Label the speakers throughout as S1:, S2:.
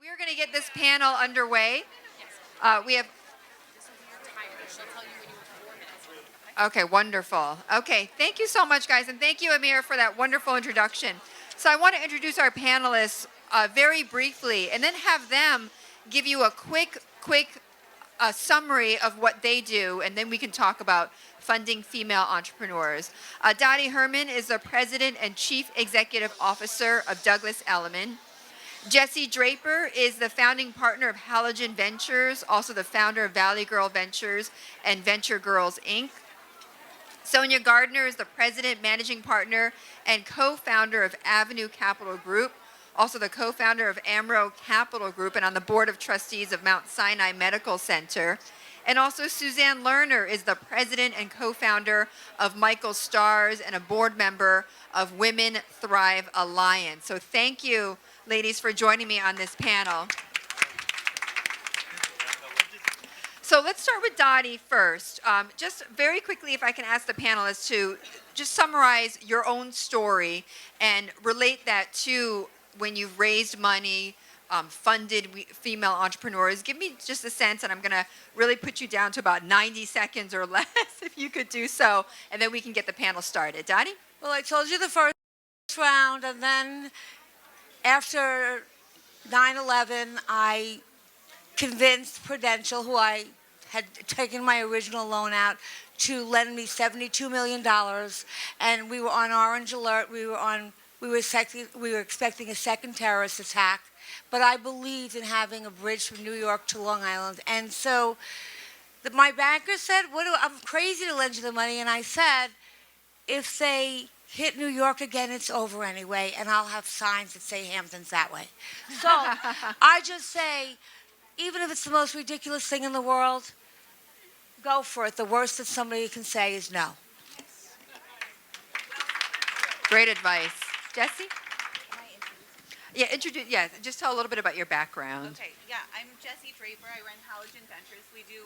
S1: We're going to get this panel underway. We have. Okay, wonderful. Okay, thank you so much, guys, and thank you, Amir, for that wonderful introduction. So I want to introduce our panelists very briefly, and then have them give you a quick summary of what they do, and then we can talk about funding female entrepreneurs. Dottie Herman is the President and Chief Executive Officer of Douglas Elliman. Jessie Draper is the founding partner of Halogen Ventures, also the founder of Valley Girl Ventures and Venture Girls, Inc. Sonia Gardner is the president, managing partner, and co-founder of Avenue Capital Group, also the co-founder of Amro Capital Group, and on the board of trustees of Mount Sinai Medical Center. And also Suzanne Lerner is the president and co-founder of Michael Stars and a board member of Women Thrive Alliance. So thank you, ladies, for joining me on this panel. So let's start with Dottie first. Just very quickly, if I can ask the panelists to just summarize your own story and relate that to when you've raised money, funded female entrepreneurs. Give me just a sense, and I'm going to really put you down to about 90 seconds or less, if you could do so, and then we can get the panel started. Dottie?
S2: Well, I told you the first round, and then after 9/11, I convinced Prudential, who I had taken my original loan out, to lend me $72 million, and we were on orange alert. We were expecting a second terrorist attack, but I believed in having a bridge from New York to Long Island, and so my banker said, I'm crazy to lend you the money, and I said, if they hit New York again, it's over anyway, and I'll have signs that say Hamptons that way. So I just say, even if it's the most ridiculous thing in the world, go for it. The worst that somebody can say is no.
S1: Great advice. Jessie? Yeah, just tell a little bit about your background.
S3: Okay, yeah, I'm Jessie Draper. I run Halogen Ventures. We do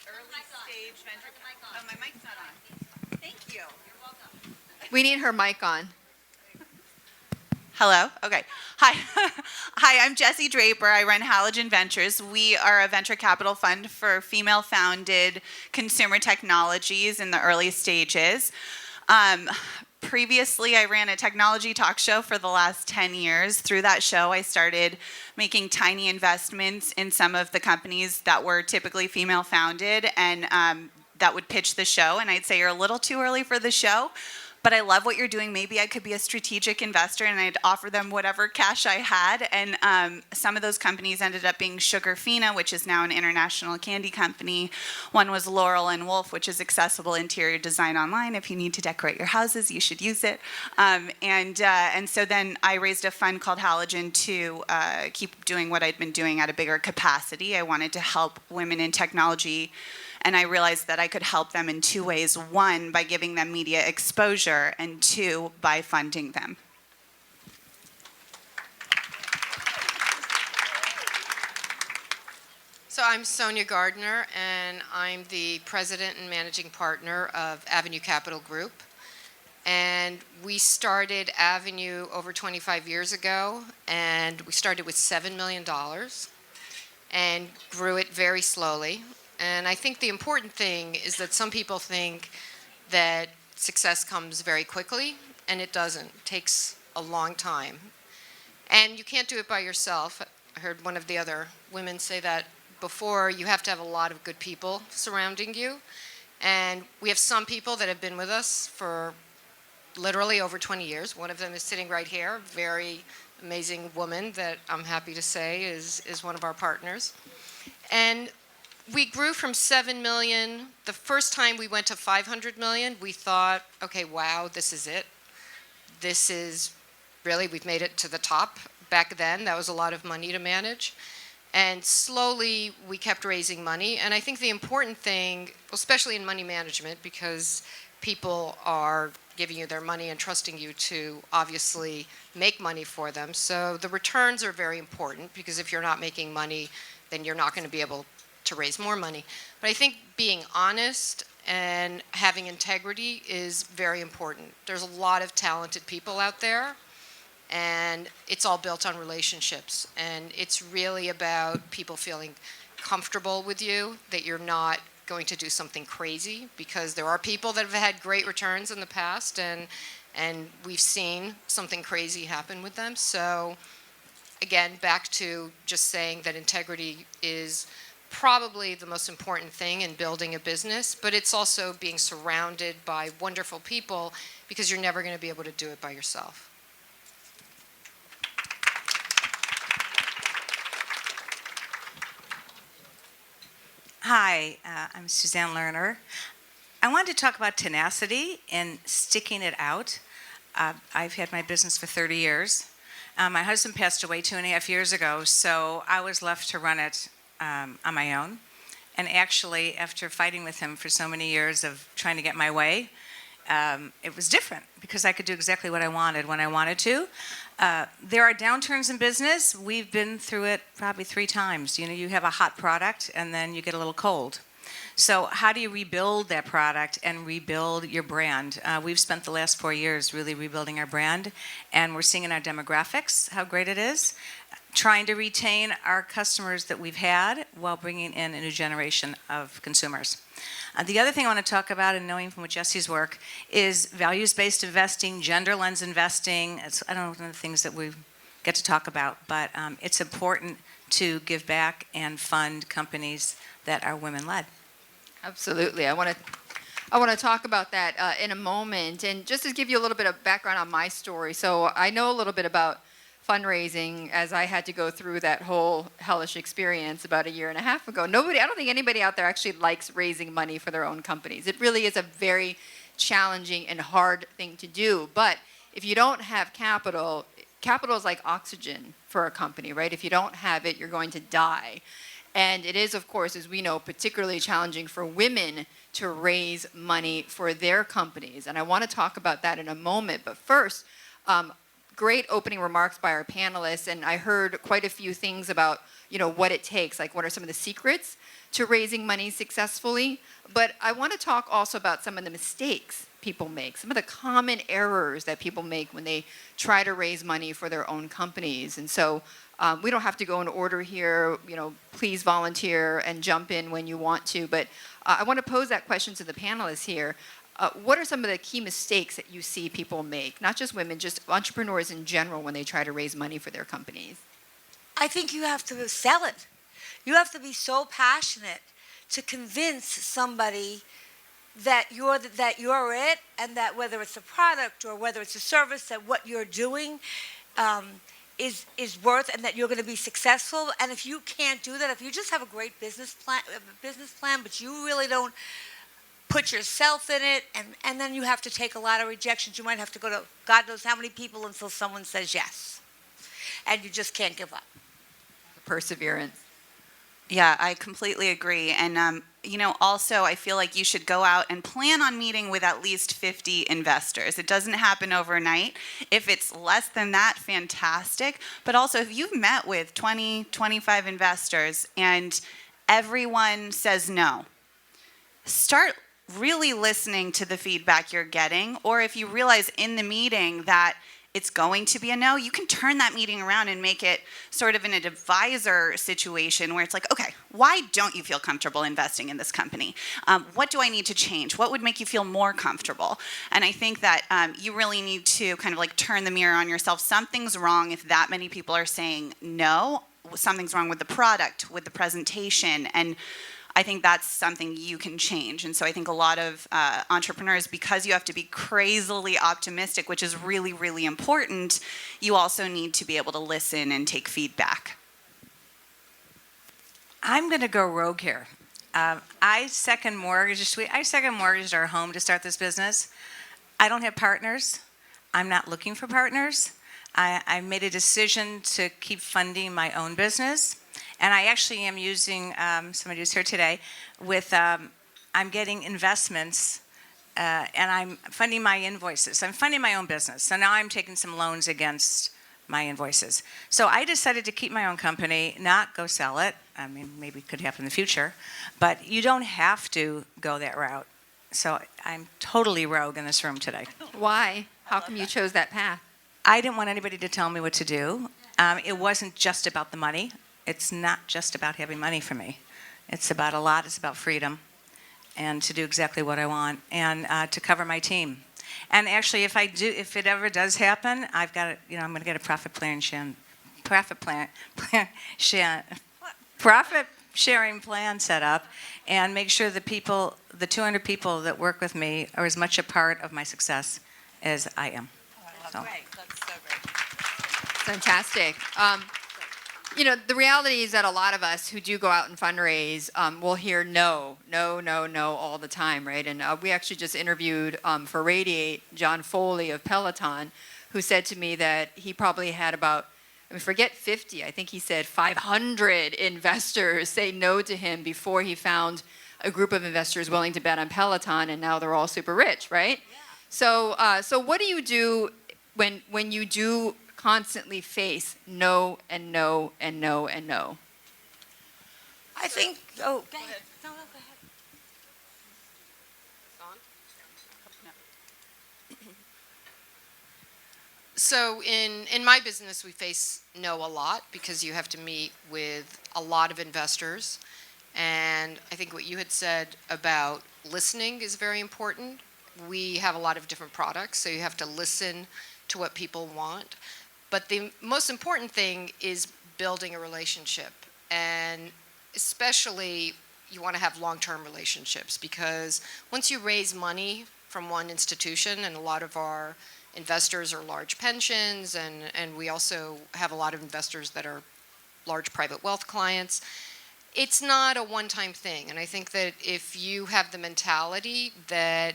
S3: early stage venture. Oh, my mic's not on. Thank you. You're welcome.
S1: We need her mic on.
S3: Hello? Okay. Hi. Hi, I'm Jessie Draper. I run Halogen Ventures. We are a venture capital fund for female-founded consumer technologies in the early stages. Previously, I ran a technology talk show for the last 10 years. Through that show, I started making tiny investments in some of the companies that were typically female-founded and that would pitch the show. And I'd say, you're a little too early for the show, but I love what you're doing. Maybe I could be a strategic investor, and I'd offer them whatever cash I had. And some of those companies ended up being Sugarfina, which is now an international candy company. One was Laurel and Wolf, which is accessible interior design online. If you need to decorate your houses, you should use it. And so then I raised a fund called Halogen to keep doing what I'd been doing at a bigger capacity. I wanted to help women in technology, and I realized that I could help them in two ways. One, by giving them media exposure, and two, by funding them.
S4: So I'm Sonia Gardner, and I'm the president and managing partner of Avenue Capital Group. And we started Avenue over 25 years ago, and we started with $7 million and grew it very slowly. And I think the important thing is that some people think that success comes very quickly, and it doesn't. It takes a long time. And you can't do it by yourself. I heard one of the other women say that before. You have to have a lot of good people surrounding you. And we have some people that have been with us for literally over 20 years. One of them is sitting right here, a very amazing woman that I'm happy to say is one of our partners. And we grew from 7 million. The first time we went to 500 million, we thought, okay, wow, this is it. This is really, we've made it to the top. Back then, that was a lot of money to manage. And slowly, we kept raising money. And I think the important thing, especially in money management, because people are giving you their money and trusting you to obviously make money for them. So the returns are very important, because if you're not making money, then you're not going to be able to raise more money. But I think being honest and having integrity is very important. There's a lot of talented people out there, And it's all built on relationships. And it's really about people feeling comfortable with you, that you're not going to do something crazy, because there are people that have had great returns in the past, and we've seen something crazy happen with them. So again, back to just saying that integrity is probably the most important thing in building a business, but it's also being surrounded by wonderful people, because you're never going to be able to do it by yourself.
S5: Hi, I'm Suzanne Lerner. I wanted to talk about tenacity and sticking it out. I've had my business for 30 years. My husband passed away 2.5 years ago, so I was left to run it on my own. And actually, after fighting with him for so many years of trying to get my way, it was different because I could do exactly what I wanted when I wanted to. There are downturns in business. We've been through it probably 3 times. You know, you have a hot product and then you get a little cold. So how do you rebuild that product and rebuild your brand? We've spent the last 4 years really rebuilding our brand, and we're seeing in our demographics how great it is. Trying to retain our customers that we've had while bringing in a new generation of consumers. The other thing I want to talk about, and knowing from Jesse's work, is values-based investing, gender lens investing. I don't know, one of the things that we get to talk about, but it's important to give back and fund companies that are women-led.
S1: Absolutely. I want to talk about that in a moment. And just to give you a little bit of background on my story. So I know a little bit about fundraising, as I had to go through that whole hellish experience about 1.5 years ago. I don't think anybody out there actually likes raising money for their own companies. It really is a very challenging and hard thing to do. But if you don't have capital is like oxygen for a company, right? If you don't have it, you're going to die. And it is, of course, as we know, particularly challenging for women to raise money for their companies. And I want to talk about that in a moment. But first, great opening remarks by our panelists. And I heard quite a few things about, what it takes, like what are some of the secrets to raising money successfully. But I want to talk also about some of the mistakes people make, some of the common errors that people make when they try to raise money for their own companies. And so we don't have to go in order here, please volunteer and jump in when you want to. But I want to pose that question to the panelists here. What are some of the key mistakes that you see people make, not just women, just entrepreneurs in general, when they try to raise money for their companies?
S2: I think you have to sell it. You have to be so passionate to convince somebody that you're it, and that whether it's a product or whether it's a service, that what you're doing is worth, and that you're going to be successful. And if you can't do that, if you just have a great business plan, but you really don't put yourself in it, and then you have to take a lot of rejections. You might have to go to God knows how many people until someone says yes, and you just can't give up.
S1: Perseverance.
S3: Yeah, I completely agree. And, also I feel like you should go out and plan on meeting with at least 50 investors. It doesn't happen overnight. If it's less than that, fantastic. But also, if you've met with 20, 25 investors and everyone says no, start really listening to the feedback you're getting. Or if you realize in the meeting that it's going to be a no, you can turn that meeting around and make it sort of in an advisor situation where it's like, okay, why don't you feel comfortable investing in this company? What do I need to change? What would make you feel more comfortable? And I think that you really need to kind of like turn the mirror on yourself. Something's wrong if that many people are saying no. Something's wrong with the product, with the presentation, and I think that's something you can change. And so I think a lot of entrepreneurs, because you have to be crazily optimistic, which is really, really important, you also need to be able to listen and take feedback.
S5: I'm going to go rogue here. I second mortgaged our home to start this business. I don't have partners. I'm not looking for partners. I made a decision to keep funding my own business. And I actually am using, somebody who's here today, I'm getting investments and I'm funding my invoices. I'm funding my own business. So now I'm taking some loans against my invoices. So I decided to keep my own company, not go sell it. I mean, maybe it could happen in the future. But you don't have to go that route. So I'm totally rogue in this room today.
S1: Why? How come you chose that path?
S5: I didn't want anybody to tell me what to do. It wasn't just about the money. It's not just about having money for me. It's about a lot. It's about freedom and to do exactly what I want and to cover my team. And actually, if it ever does happen, I've got I'm going to get a profit sharing plan set up and make sure the 200 people that work with me are as much a part of my success as I am. So.
S2: Great. That's so great.
S1: Fantastic. The reality is that a lot of us who do go out and fundraise will hear no all the time, right? And we actually just interviewed for Radiate John Foley of Peloton, who said to me that he probably had about, forget 50, I think he said 500 investors say no to him before he found a group of investors willing to bet on Peloton, and now they're all super rich, right? Yeah. So what do you do when you do constantly face no and no and no and no?
S2: I think. Oh, go ahead. No, go ahead.
S4: So in my business, we face no a lot because you have to meet with a lot of investors. And I think what you had said about listening is very important. We have a lot of different products, so you have to listen to what people want. But the most important thing is building a relationship. And especially, you want to have long-term relationships, because once you raise money from one institution, and a lot of our investors are large pensions, and we also have a lot of investors that are large private wealth clients, it's not a one-time thing. And I think that if you have the mentality that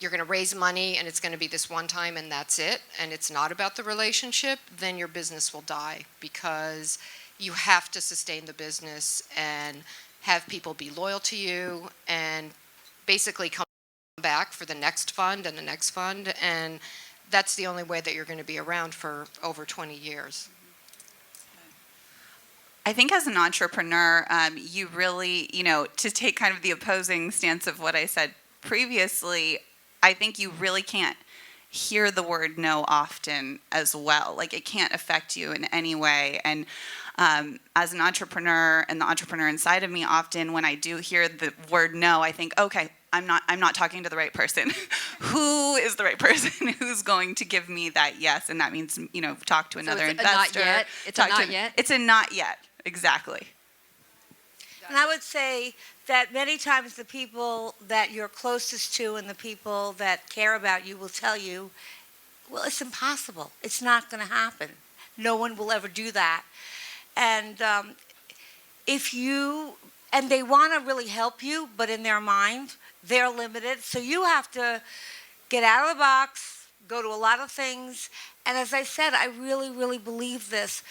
S4: you're going to raise money and it's going to be this one time and that's it, and it's not about the relationship, then your business will die, because you have to sustain the business and have people be loyal to you and basically come back for the next fund and the next fund, and that's the only way that you're going to be around for over 20 years.
S3: I think as an entrepreneur, you really, to take kind of the opposing stance of what I said previously, I think you really can't hear the word no often as well. Like, it can't affect you in any way. And as an entrepreneur and the entrepreneur inside of me, often when I do hear the word no, I think, okay, I'm not talking to the right person. Who is the right person who's going to give me that yes? And that means, talk to another investor.
S1: A not yet. It's a not yet.
S3: It's a not yet. Exactly.
S2: And I would say that many times the people that you're closest to and the people that care about you will tell you, well, it's impossible. It's not going to happen. No one will ever do that. And and they want to really help you, but in their mind, they're limited. So you have to get out of the box, go to a lot of things. And as I said, I really, really believe this,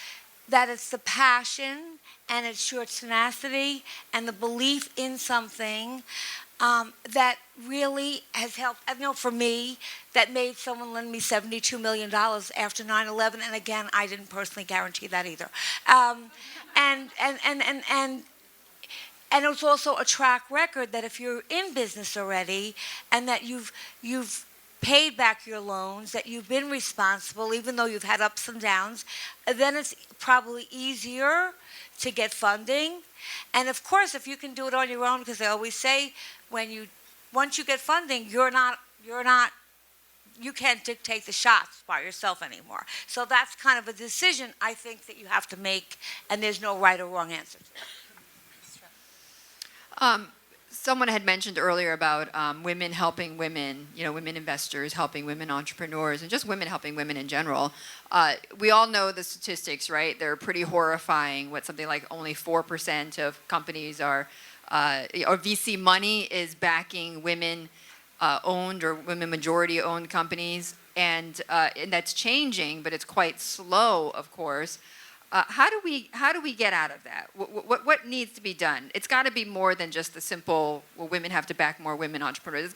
S2: that it's the passion and it's your tenacity and the belief in something that really has helped. I know for me, that made someone lend me $72 million after 9/11. And again, I didn't personally guarantee that either. And it's also a track record that if you're in business already and that you've paid back your loans, that you've been responsible, even though you've had ups and downs, then it's probably easier to get funding. And of course, if you can do it on your own, because they always say once you get funding, you can't dictate the shots by yourself anymore. So that's kind of a decision I think that you have to make, and there's no right or wrong answer to that.
S1: Someone had mentioned earlier about women helping women, women investors helping women entrepreneurs, and just women helping women in general. We all know the statistics, right? They're pretty horrifying. What, something like only 4% of companies or VC money is backing women owned or women majority owned companies, and that's changing, but it's quite slow, of course. How do we get out of that? What needs to be done? It's got to be more than just the simple, well, women have to back more women entrepreneurs. It's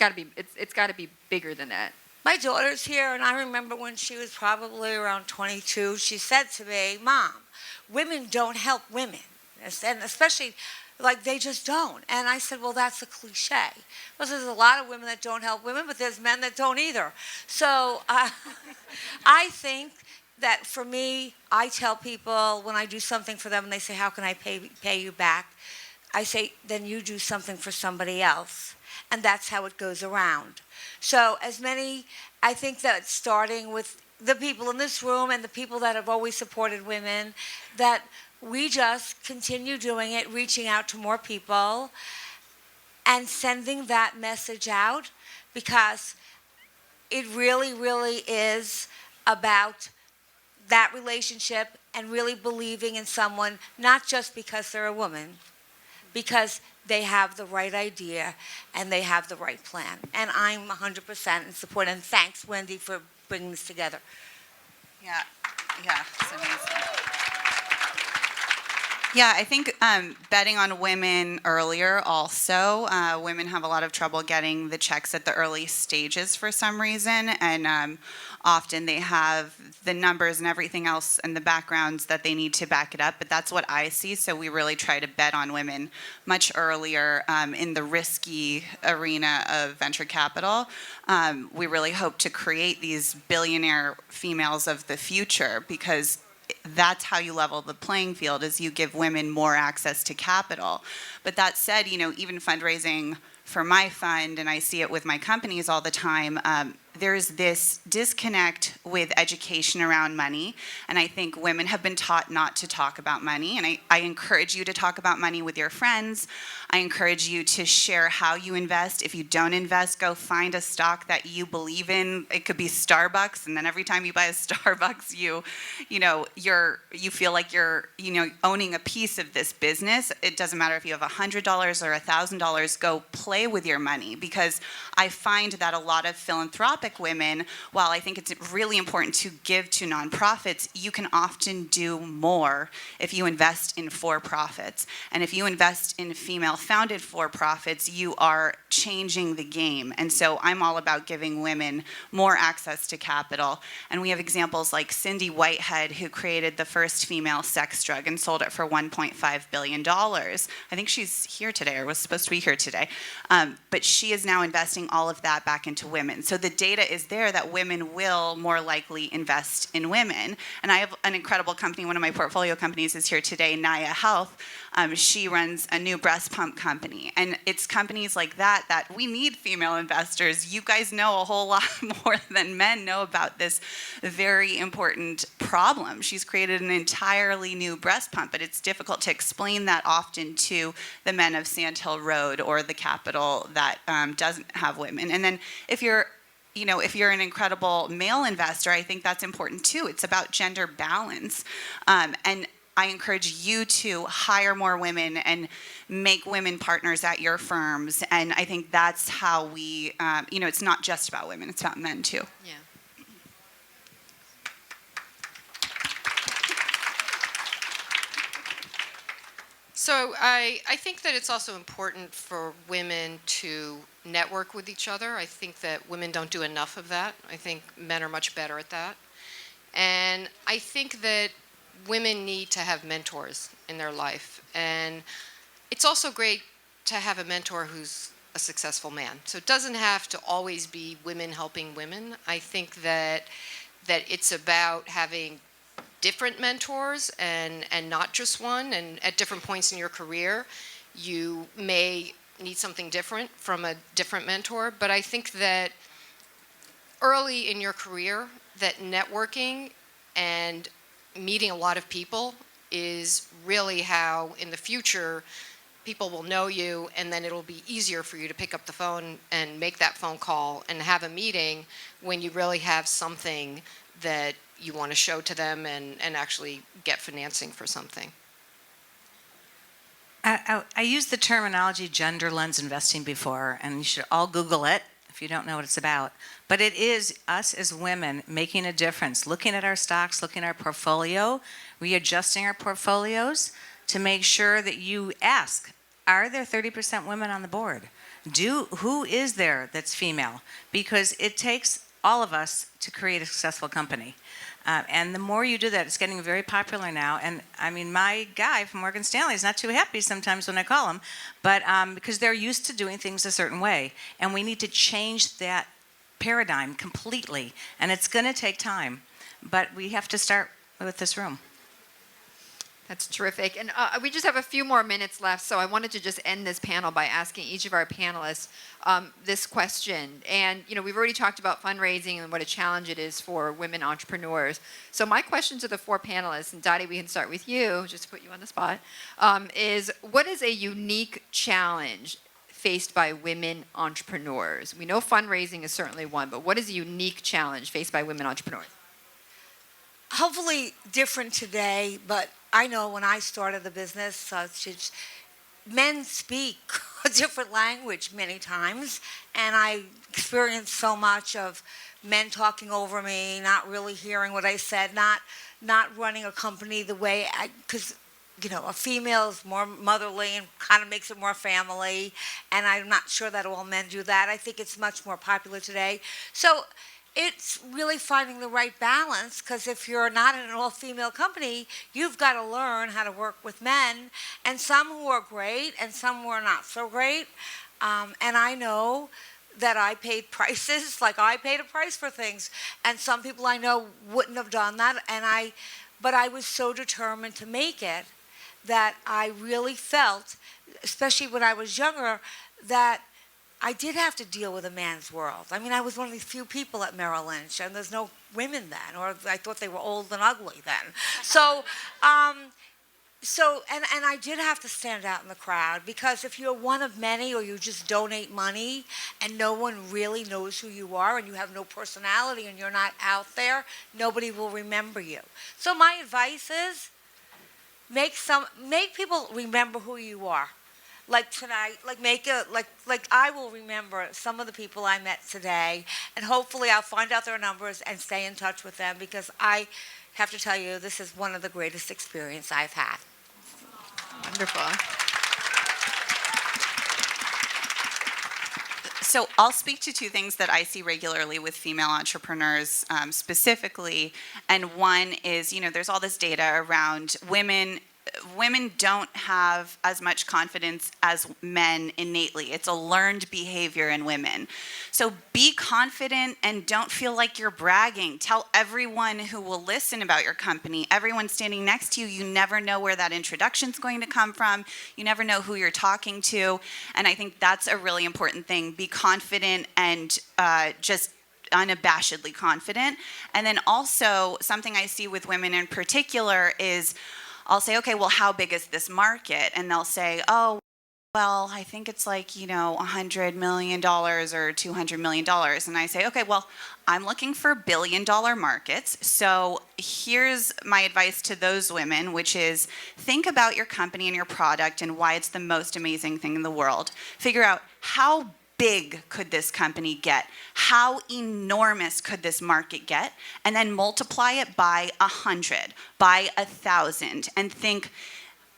S1: got to be bigger than that.
S2: My daughter's here, and I remember when she was probably around 22, she said to me, "Mom, women don't help women." And especially Like, they just don't. And I said, well, that's a cliche. Because there's a lot of women that don't help women, but there's men that don't either. So I think that for me, I tell people when I do something for them and they say, how can I pay you back? I say, then you do something for somebody else. And that's how it goes around. So I think that starting with the people in this room and the people that have always supported women, that we just continue doing it, reaching out to more people and sending that message out, because it really, really is about that relationship and really believing in someone, not just because they're a woman, because they have the right idea and they have the right plan. And I'm 100% in support. And thanks, Wendy, for bringing this together.
S3: Yeah, it's amazing. Yeah, I think betting on women earlier also. Women have a lot of trouble getting the checks at the early stages for some reason, and often they have the numbers and everything else and the backgrounds that they need to back it up, but that's what I see, so we really try to bet on women much earlier in the risky arena of venture capital. We really hope to create these billionaire females of the future, because that's how you level the playing field, is you give women more access to capital. But that said, even fundraising for my fund, and I see it with my companies all the time, there's this disconnect with education around money, and I think women have been taught not to talk about money, and I encourage you to talk about money with your friends. I encourage you to share how you invest. If you don't invest, go find a stock that you believe in. It could be Starbucks, and then every time you buy a Starbucks, you feel like you're owning a piece of this business. It doesn't matter if you have $100 or $1,000. Go play with your money, because I find that a lot of philanthropic women, while I think it's really important to give to nonprofits, you can often do more if you invest in for-profits. And if you invest in female-founded for-profits, you are changing the game. And so I'm all about giving women more access to capital. And we have examples like Cindy Whitehead, who created the first female sex drug and sold it for $1.5 billion. I think she's here today, or was supposed to be here today. But she is now investing all of that back into women. So the data is there that women will more likely invest in women. And I have an incredible company. One of my portfolio companies is here today, Naya Health. She runs a new breast pump company. And it's companies like that we need female investors. You guys know a whole lot more than men know about this very important problem. She's created an entirely new breast pump, but it's difficult to explain that often to the men of Sand Hill Road or the Capitol that doesn't have women. And then if you're an incredible male investor, I think that's important too. It's about gender balance. And I encourage you to hire more women and make women partners at your firms. And I think that's how we, it's not just about women, it's about men too.
S4: Yeah. So I think that it's also important for women to network with each other. I think that women don't do enough of that. I think men are much better at that. And I think that women need to have mentors in their life. And it's also great to have a mentor who's a successful man. So it doesn't have to always be women helping women. I think that it's about having different mentors and not just one. And at different points in your career, you may need something different from a different mentor. But I think that early in your career, that networking and meeting a lot of people is really how in the future people will know you, and then it'll be easier for you to pick up the phone and make that phone call and have a meeting when you really have something that you want to show to them and actually get financing for something.
S5: I used the terminology gender lens investing before, and you should all Google it if you don't know what it's about. But it is us as women making a difference, looking at our stocks, looking at our portfolio, readjusting our portfolios to make sure that you ask, are there 30% women on the board? Who is there that's female? Because it takes all of us to create a successful company. And the more you do that, it's getting very popular now. And I mean, my guy from Morgan Stanley is not too happy sometimes when I call him, but because they're used to doing things a certain way. And we need to change that paradigm completely. And it's going to take time. But we have to start with this room.
S1: That's terrific. And we just have a few more minutes left, so I wanted to just end this panel by asking each of our panelists this question. And, we've already talked about fundraising and what a challenge it is for women entrepreneurs. So my question to the four panelists, and Dottie, we can start with you, just to put you on the spot, is what is a unique challenge faced by women entrepreneurs? We know fundraising is certainly one, but what is a unique challenge faced by women entrepreneurs?
S2: Hopefully different today, but I know when I started the business, men speak a different language many times, and I experienced so much of men talking over me, not really hearing what I said, not running a company the way because a female is more motherly and kind of makes it more family, and I'm not sure that all men do that. I think it's much more popular today. So it's really finding the right balance, because if you're not in an all-female company, you've got to learn how to work with men, and some who are great and some who are not so great. And I know that I paid prices, like I paid a price for things, and some people I know wouldn't have done that, but I was so determined to make it that I really felt, especially when I was younger, that I did have to deal with a man's world. I mean, I was one of these few people at Merrill Lynch, and there's no women then, or I thought they were old and ugly then. So I did have to stand out in the crowd, because if you're one of many, or you just donate money and no one really knows who you are, and you have no personality and you're not out there, nobody will remember you. So my advice is make people remember who you are. Like tonight, like I will remember some of the people I met today, and hopefully I'll find out their numbers and stay in touch with them, because I have to tell you, this is one of the greatest experiences I've had.
S1: Wonderful.
S3: So I'll speak to two things that I see regularly with female entrepreneurs specifically. And one is, there's all this data around women don't have as much confidence as men innately. It's a learned behavior in women. So be confident and don't feel like you're bragging. Tell everyone who will listen about your company, everyone standing next to you. You never know where that introduction's going to come from. You never know who you're talking to. And I think that's a really important thing. Be confident and just unabashedly confident. And then also something I see with women in particular is I'll say, okay, well, how big is this market? And they'll say, oh, well, I think it's like, $100 million or $200 million. And I say, okay, well, I'm looking for billion-dollar markets. So here's my advice to those women, which is think about your company and your product and why it's the most amazing thing in the world. Figure out how big could this company get? How enormous could this market get? And then multiply it by 100, by 1,000, and think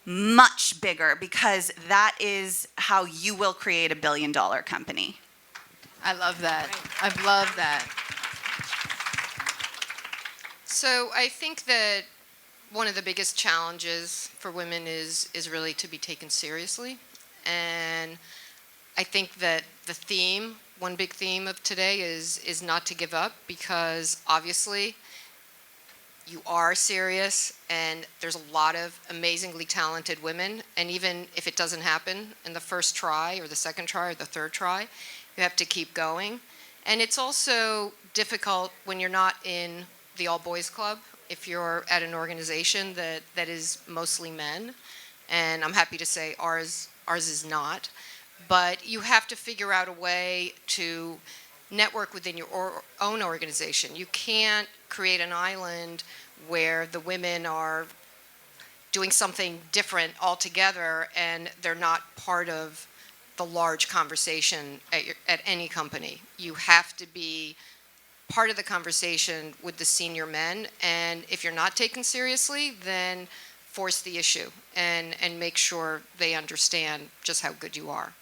S3: much bigger, because that is how you will create a billion-dollar company.
S1: I love that. I love that.
S4: So I think that one of the biggest challenges for women is really to be taken seriously. And I think that one big theme of today is not to give up, because obviously you are serious, and there's a lot of amazingly talented women, and even if it doesn't happen in the first try or the second try or the third try, you have to keep going. And it's also difficult when you're not in the all-boys club, if you're at an organization that is mostly men, and I'm happy to say ours is not. But you have to figure out a way to network within your own organization. You can't create an island where the women are doing something different altogether and they're not part of the large conversation at any company. You have to be part of the conversation with the senior men, and if you're not taken seriously, then force the issue and make sure they understand just how good you are.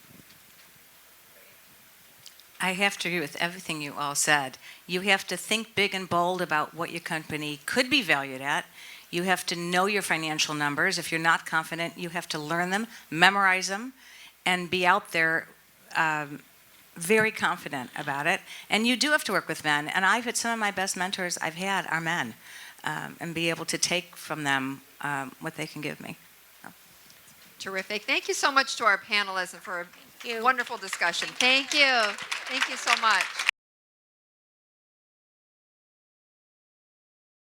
S5: I have to agree with everything you all said. You have to think big and bold about what your company could be valued at. You have to know your financial numbers. If you're not confident, you have to learn them, memorize them, and be out there very confident about it. And you do have to work with men. And I've had some of my best mentors I've had are men, and be able to take from them what they can give me.
S1: Terrific. Thank you so much to our panelists and for a wonderful discussion. Thank you. Thank you so much.